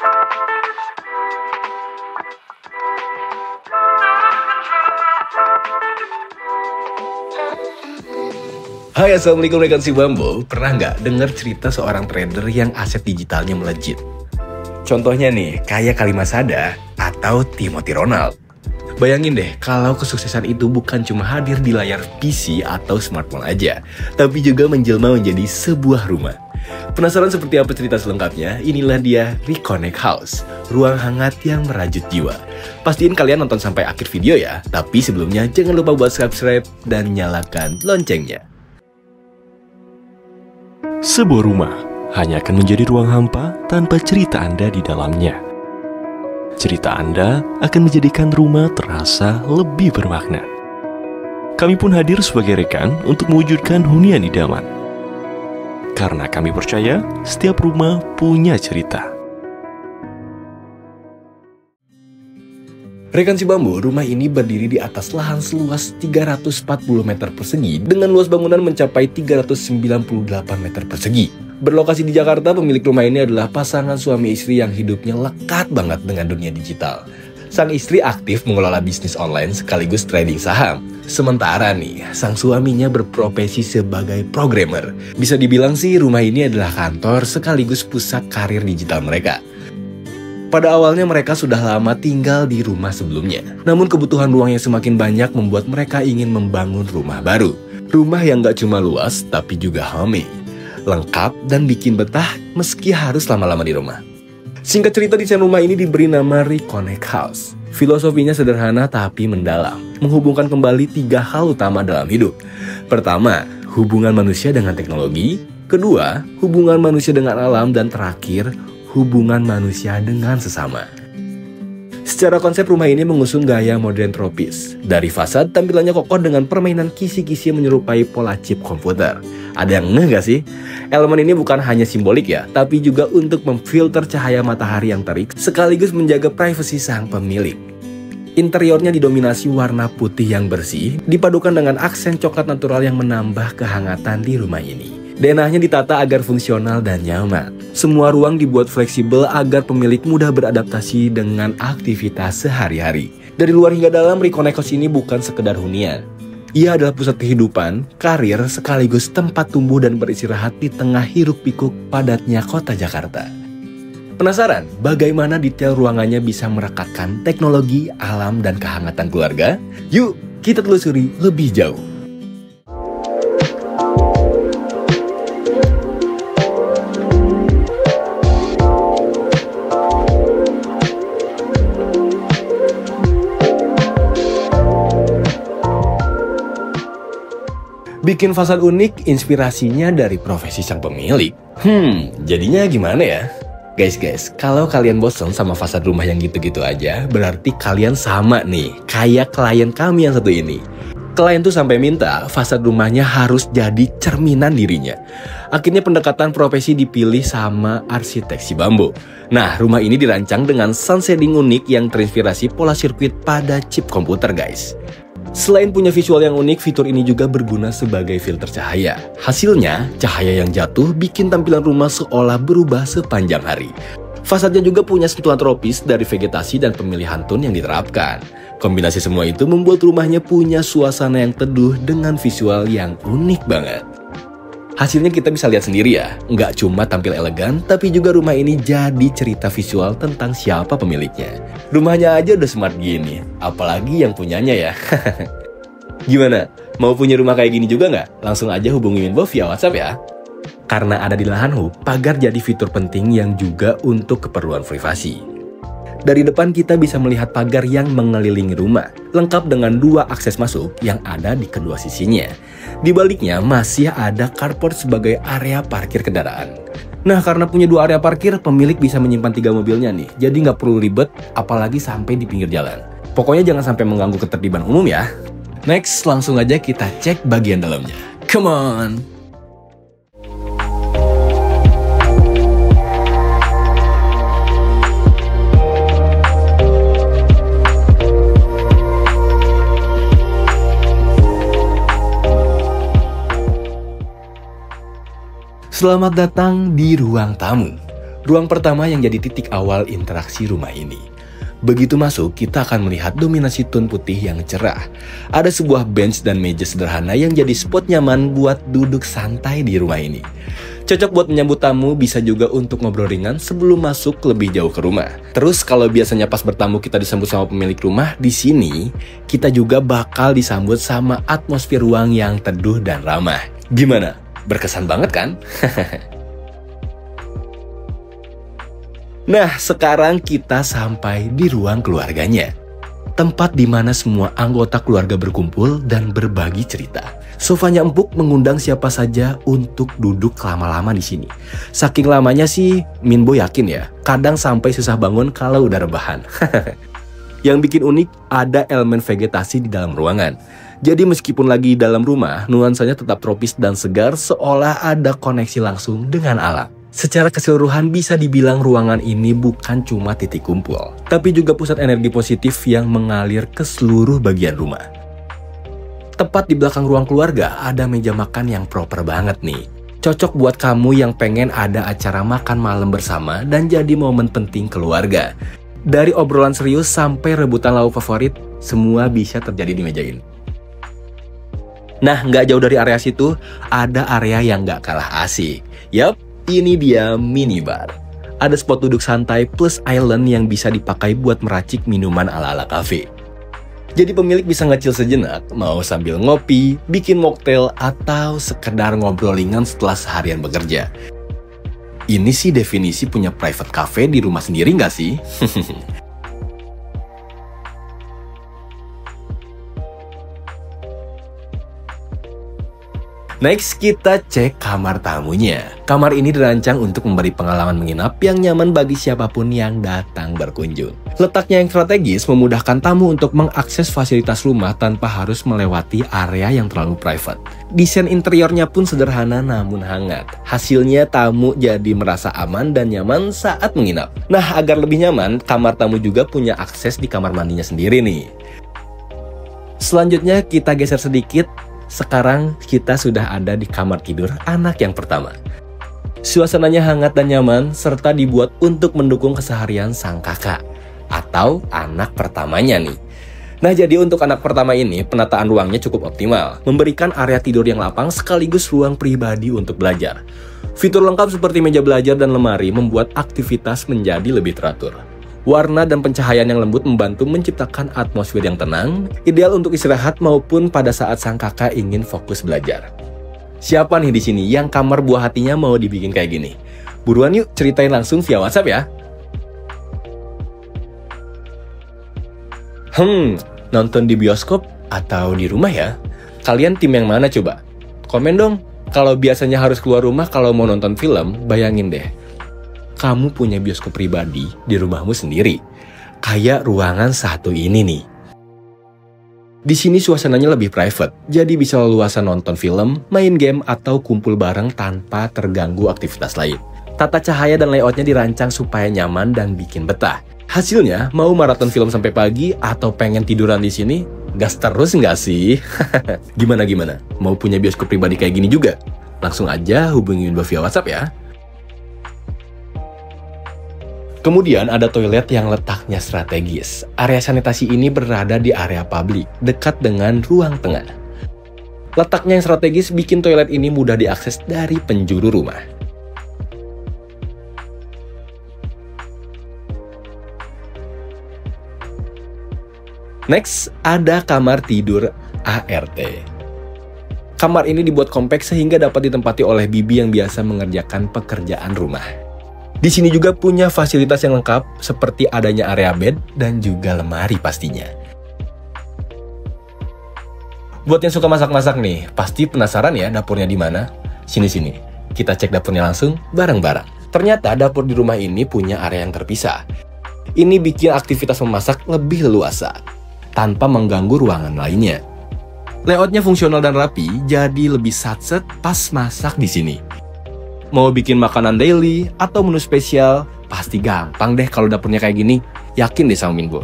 Hai, assalamualaikum rekan si Bambo. Pernah nggak dengar cerita seorang trader yang aset digitalnya melejit? Contohnya nih, kayak Khalima Sada atau Timothy Ronald. Bayangin deh, kalau kesuksesan itu bukan cuma hadir di layar PC atau smartphone aja, tapi juga menjelma menjadi sebuah rumah. Penasaran seperti apa cerita selengkapnya? Inilah dia Reconnect House, ruang hangat yang merajut jiwa. Pastiin kalian nonton sampai akhir video ya, tapi sebelumnya jangan lupa buat subscribe dan nyalakan loncengnya. Sebuah rumah hanya akan menjadi ruang hampa tanpa cerita Anda di dalamnya. Cerita Anda akan menjadikan rumah terasa lebih bermakna. Kami pun hadir sebagai rekan untuk mewujudkan hunian idaman. Karena kami percaya setiap rumah punya cerita. Rekan si Bambu, rumah ini berdiri di atas lahan seluas 340 meter persegi dengan luas bangunan mencapai 398 meter persegi. Berlokasi di Jakarta, pemilik rumah ini adalah pasangan suami istri yang hidupnya lekat banget dengan dunia digital. Sang istri aktif mengelola bisnis online sekaligus trading saham. Sementara nih, sang suaminya berprofesi sebagai programmer. Bisa dibilang sih rumah ini adalah kantor sekaligus pusat karir digital mereka. Pada awalnya mereka sudah lama tinggal di rumah sebelumnya. Namun kebutuhan ruang yang semakin banyak membuat mereka ingin membangun rumah baru. Rumah yang gak cuma luas, tapi juga homey. Lengkap dan bikin betah meski harus lama-lama di rumah. Singkat cerita, desain rumah ini diberi nama Reconnect House. Filosofinya sederhana tapi mendalam. Menghubungkan kembali 3 hal utama dalam hidup. Pertama, hubungan manusia dengan teknologi. Kedua, hubungan manusia dengan alam. Dan terakhir, hubungan manusia dengan sesama. Secara konsep, rumah ini mengusung gaya modern tropis. Dari fasad, tampilannya kokoh dengan permainan kisi-kisi menyerupai pola chip komputer. Ada yang ngeh gak sih? Elemen ini bukan hanya simbolik ya, tapi juga untuk memfilter cahaya matahari yang terik, sekaligus menjaga privasi sang pemilik. Interiornya didominasi warna putih yang bersih, dipadukan dengan aksen coklat natural yang menambah kehangatan di rumah ini. Denahnya ditata agar fungsional dan nyaman. Semua ruang dibuat fleksibel agar pemilik mudah beradaptasi dengan aktivitas sehari-hari. Dari luar hingga dalam, Reconnect House ini bukan sekedar hunian. Ia adalah pusat kehidupan, karir, sekaligus tempat tumbuh dan beristirahat di tengah hiruk-pikuk padatnya kota Jakarta. Penasaran bagaimana detail ruangannya bisa merekatkan teknologi, alam, dan kehangatan keluarga? Yuk, kita telusuri lebih jauh. Bikin fasad unik, inspirasinya dari profesi sang pemilik. Jadinya gimana ya? Guys, kalau kalian bosan sama fasad rumah yang gitu-gitu aja, berarti kalian sama nih, kayak klien kami yang satu ini. Klien tuh sampai minta fasad rumahnya harus jadi cerminan dirinya. Akhirnya pendekatan profesi dipilih sama arsitek si Bambo. Nah, rumah ini dirancang dengan sound shading unik yang terinspirasi pola sirkuit pada chip komputer, guys. Selain punya visual yang unik, fitur ini juga berguna sebagai filter cahaya. Hasilnya, cahaya yang jatuh bikin tampilan rumah seolah berubah sepanjang hari. Fasadnya juga punya sentuhan tropis dari vegetasi dan pemilihan tone yang diterapkan. Kombinasi semua itu membuat rumahnya punya suasana yang teduh dengan visual yang unik banget. Hasilnya kita bisa lihat sendiri ya, nggak cuma tampil elegan, tapi juga rumah ini jadi cerita visual tentang siapa pemiliknya. Rumahnya aja udah smart gini, apalagi yang punyanya ya. Gimana? Mau punya rumah kayak gini juga nggak? Langsung aja hubungi Minbo via WhatsApp ya. Karena ada di lahan hub, pagar jadi fitur penting yang juga untuk keperluan privasi. Dari depan kita bisa melihat pagar yang mengelilingi rumah, lengkap dengan 2 akses masuk yang ada di kedua sisinya. Di baliknya masih ada carport sebagai area parkir kendaraan. Nah, karena punya 2 area parkir, pemilik bisa menyimpan 3 mobilnya nih, jadi nggak perlu ribet, apalagi sampai di pinggir jalan. Pokoknya jangan sampai mengganggu ketertiban umum ya. Next, langsung aja kita cek bagian dalamnya. Come on! Selamat datang di ruang tamu. Ruang pertama yang jadi titik awal interaksi rumah ini. Begitu masuk, kita akan melihat dominasi tone putih yang cerah. Ada sebuah bench dan meja sederhana yang jadi spot nyaman buat duduk santai di rumah ini. Cocok buat menyambut tamu, bisa juga untuk ngobrol ringan sebelum masuk lebih jauh ke rumah. Terus kalau biasanya pas bertamu kita disambut sama pemilik rumah, di sini kita juga bakal disambut sama atmosfer ruang yang teduh dan ramah. Gimana? Berkesan banget kan? Nah, sekarang kita sampai di ruang keluarganya. Tempat di mana semua anggota keluarga berkumpul dan berbagi cerita. Sofanya empuk mengundang siapa saja untuk duduk lama-lama di sini. Saking lamanya sih, Minbo yakin ya, kadang sampai susah bangun kalau udah rebahan. Yang bikin unik, ada elemen vegetasi di dalam ruangan. Jadi meskipun lagi dalam rumah, nuansanya tetap tropis dan segar seolah ada koneksi langsung dengan alam. Secara keseluruhan bisa dibilang ruangan ini bukan cuma titik kumpul, tapi juga pusat energi positif yang mengalir ke seluruh bagian rumah. Tepat di belakang ruang keluarga ada meja makan yang proper banget nih. Cocok buat kamu yang pengen ada acara makan malam bersama dan jadi momen penting keluarga. Dari obrolan serius sampai rebutan lauk favorit, semua bisa terjadi di meja ini. Nah, nggak jauh dari area situ, ada area yang nggak kalah asik. Yap, ini dia minibar. Ada spot duduk santai plus island yang bisa dipakai buat meracik minuman ala-ala cafe. Jadi pemilik bisa ngecil sejenak, mau sambil ngopi, bikin mocktail, atau sekedar ngobrol ringan setelah seharian bekerja. Ini sih definisi punya private cafe di rumah sendiri nggak sih? Next, kita cek kamar tamunya. Kamar ini dirancang untuk memberi pengalaman menginap yang nyaman bagi siapapun yang datang berkunjung. Letaknya yang strategis memudahkan tamu untuk mengakses fasilitas rumah tanpa harus melewati area yang terlalu private. Desain interiornya pun sederhana namun hangat. Hasilnya tamu jadi merasa aman dan nyaman saat menginap. Nah, agar lebih nyaman, kamar tamu juga punya akses di kamar mandinya sendiri nih. Selanjutnya kita geser sedikit. Sekarang kita sudah ada di kamar tidur anak yang pertama. Suasananya hangat dan nyaman serta dibuat untuk mendukung keseharian sang kakak atau anak pertamanya nih. Nah, jadi untuk anak pertama ini penataan ruangnya cukup optimal, memberikan area tidur yang lapang sekaligus ruang pribadi untuk belajar. Fitur lengkap seperti meja belajar dan lemari membuat aktivitas menjadi lebih teratur. Warna dan pencahayaan yang lembut membantu menciptakan atmosfer yang tenang, ideal untuk istirahat maupun pada saat sang kakak ingin fokus belajar. Siapa nih di sini yang kamar buah hatinya mau dibikin kayak gini? Buruan yuk ceritain langsung via WhatsApp ya. Nonton di bioskop atau di rumah ya? Kalian tim yang mana coba? Komen dong. Kalau biasanya harus keluar rumah kalau mau nonton film, bayangin deh. Kamu punya bioskop pribadi di rumahmu sendiri. Kayak ruangan satu ini nih. Di sini suasananya lebih private, jadi bisa leluasa nonton film, main game, atau kumpul bareng tanpa terganggu aktivitas lain. Tata cahaya dan layoutnya dirancang supaya nyaman dan bikin betah. Hasilnya, mau maraton film sampai pagi atau pengen tiduran di sini, gas terus nggak sih? Gimana? Mau punya bioskop pribadi kayak gini juga? Langsung aja hubungin gue via WhatsApp ya. Kemudian ada toilet yang letaknya strategis. Area sanitasi ini berada di area publik, dekat dengan ruang tengah. Letaknya yang strategis bikin toilet ini mudah diakses dari penjuru rumah. Next, ada kamar tidur ART. Kamar ini dibuat kompak sehingga dapat ditempati oleh bibi yang biasa mengerjakan pekerjaan rumah. Di sini juga punya fasilitas yang lengkap seperti adanya area bed dan juga lemari pastinya. Buat yang suka masak-masak nih, pasti penasaran ya dapurnya di mana? Sini, kita cek dapurnya langsung bareng-bareng. Ternyata dapur di rumah ini punya area yang terpisah. Ini bikin aktivitas memasak lebih leluasa, tanpa mengganggu ruangan lainnya. Layoutnya fungsional dan rapi, jadi lebih satset pas masak di sini. Mau bikin makanan daily atau menu spesial, pasti gampang deh kalau dapurnya kayak gini. Yakin deh sama Minbo.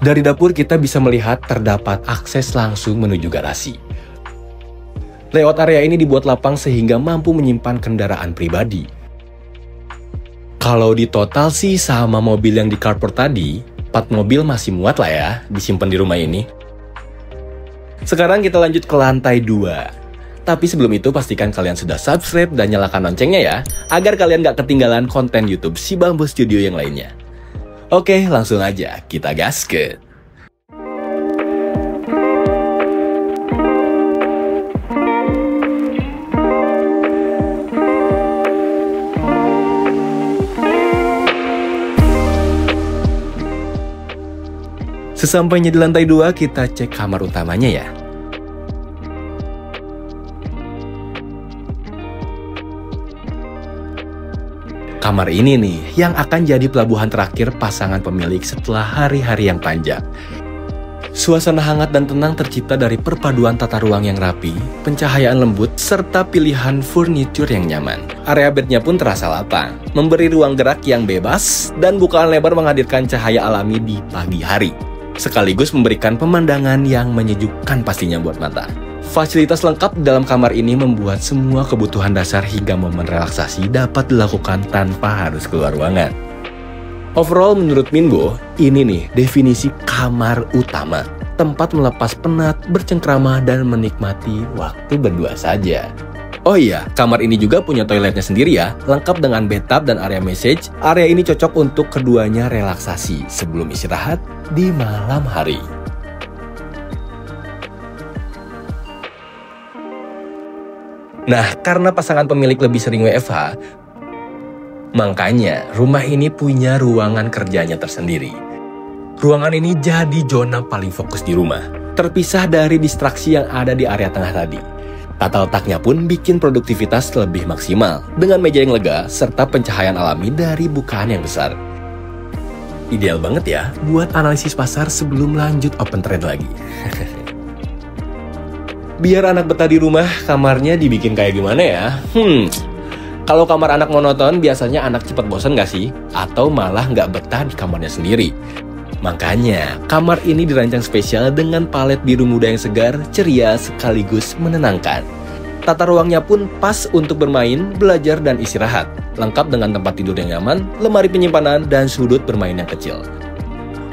Dari dapur kita bisa melihat terdapat akses langsung menuju garasi. Layout area ini dibuat lapang sehingga mampu menyimpan kendaraan pribadi. Kalau di total sih sama mobil yang di carport tadi, 4 mobil masih muat lah ya disimpan di rumah ini. Sekarang kita lanjut ke lantai 2. Tapi sebelum itu pastikan kalian sudah subscribe dan nyalakan loncengnya ya, agar kalian gak ketinggalan konten YouTube Si Bambu Studio yang lainnya. Oke, langsung aja kita gaskeun. Sesampainya di lantai 2, kita cek kamar utamanya ya. Kamar ini nih yang akan jadi pelabuhan terakhir pasangan pemilik setelah hari-hari yang panjang. Suasana hangat dan tenang tercipta dari perpaduan tata ruang yang rapi, pencahayaan lembut, serta pilihan furnitur yang nyaman. Area bednya pun terasa lapang, memberi ruang gerak yang bebas, dan bukaan lebar menghadirkan cahaya alami di pagi hari. Sekaligus memberikan pemandangan yang menyejukkan pastinya buat mata. Fasilitas lengkap dalam kamar ini membuat semua kebutuhan dasar hingga momen relaksasi dapat dilakukan tanpa harus keluar ruangan. Overall menurut Minbo, ini nih definisi kamar utama. Tempat melepas penat, bercengkrama, dan menikmati waktu berdua saja. Oh iya, kamar ini juga punya toiletnya sendiri ya, lengkap dengan bathtub dan area massage. Area ini cocok untuk keduanya relaksasi sebelum istirahat di malam hari. Nah, karena pasangan pemilik lebih sering WFH, makanya rumah ini punya ruangan kerjanya tersendiri. Ruangan ini jadi zona paling fokus di rumah, terpisah dari distraksi yang ada di area tengah tadi. Tata letaknya pun bikin produktivitas lebih maksimal, dengan meja yang lega serta pencahayaan alami dari bukaan yang besar. Ideal banget ya buat analisis pasar sebelum lanjut open trade lagi. Biar anak betah di rumah, kamarnya dibikin kayak gimana ya? Kalau kamar anak monoton, biasanya anak cepat bosan gak sih? Atau malah nggak betah di kamarnya sendiri? Makanya, kamar ini dirancang spesial dengan palet biru muda yang segar, ceria, sekaligus menenangkan. Tata ruangnya pun pas untuk bermain, belajar, dan istirahat. Lengkap dengan tempat tidur yang nyaman, lemari penyimpanan, dan sudut bermain yang kecil.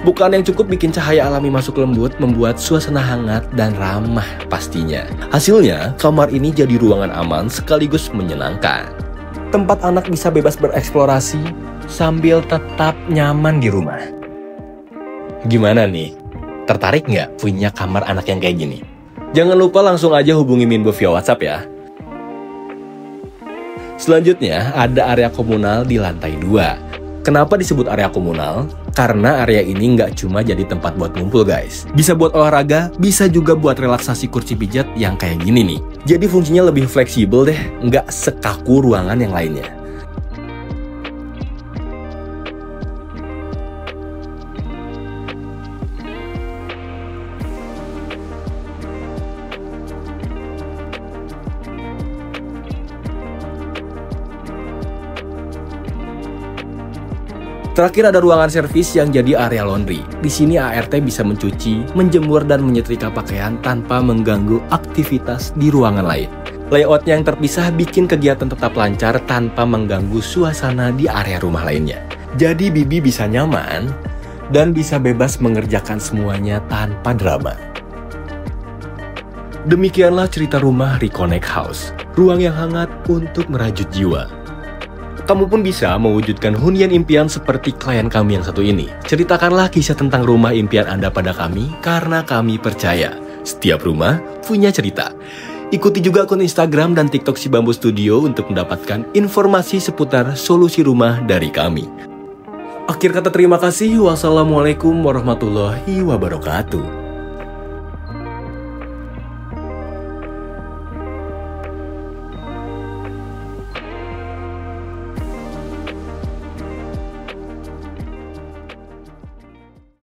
Bukaan yang cukup bikin cahaya alami masuk lembut, membuat suasana hangat dan ramah pastinya. Hasilnya, kamar ini jadi ruangan aman sekaligus menyenangkan. Tempat anak bisa bebas bereksplorasi sambil tetap nyaman di rumah. Gimana nih? Tertarik nggak punya kamar anak yang kayak gini? Jangan lupa langsung aja hubungi Minbo via WhatsApp ya. Selanjutnya, ada area komunal di lantai 2. Kenapa disebut area komunal? Karena area ini nggak cuma jadi tempat buat ngumpul guys. Bisa buat olahraga, bisa juga buat relaksasi kursi pijat yang kayak gini nih. Jadi fungsinya lebih fleksibel deh, nggak sekaku ruangan yang lainnya. Terakhir ada ruangan servis yang jadi area laundry. Di sini ART bisa mencuci, menjemur, dan menyetrika pakaian tanpa mengganggu aktivitas di ruangan lain. Layoutnya yang terpisah bikin kegiatan tetap lancar tanpa mengganggu suasana di area rumah lainnya. Jadi Bibi bisa nyaman dan bisa bebas mengerjakan semuanya tanpa drama. Demikianlah cerita rumah Reconnect House, ruang yang hangat untuk merajut jiwa. Kamu pun bisa mewujudkan hunian impian seperti klien kami yang satu ini. Ceritakanlah kisah tentang rumah impian Anda pada kami, karena kami percaya setiap rumah punya cerita. Ikuti juga akun Instagram dan TikTok Si Bambu Studio untuk mendapatkan informasi seputar solusi rumah dari kami. Akhir kata terima kasih. Wassalamualaikum warahmatullahi wabarakatuh.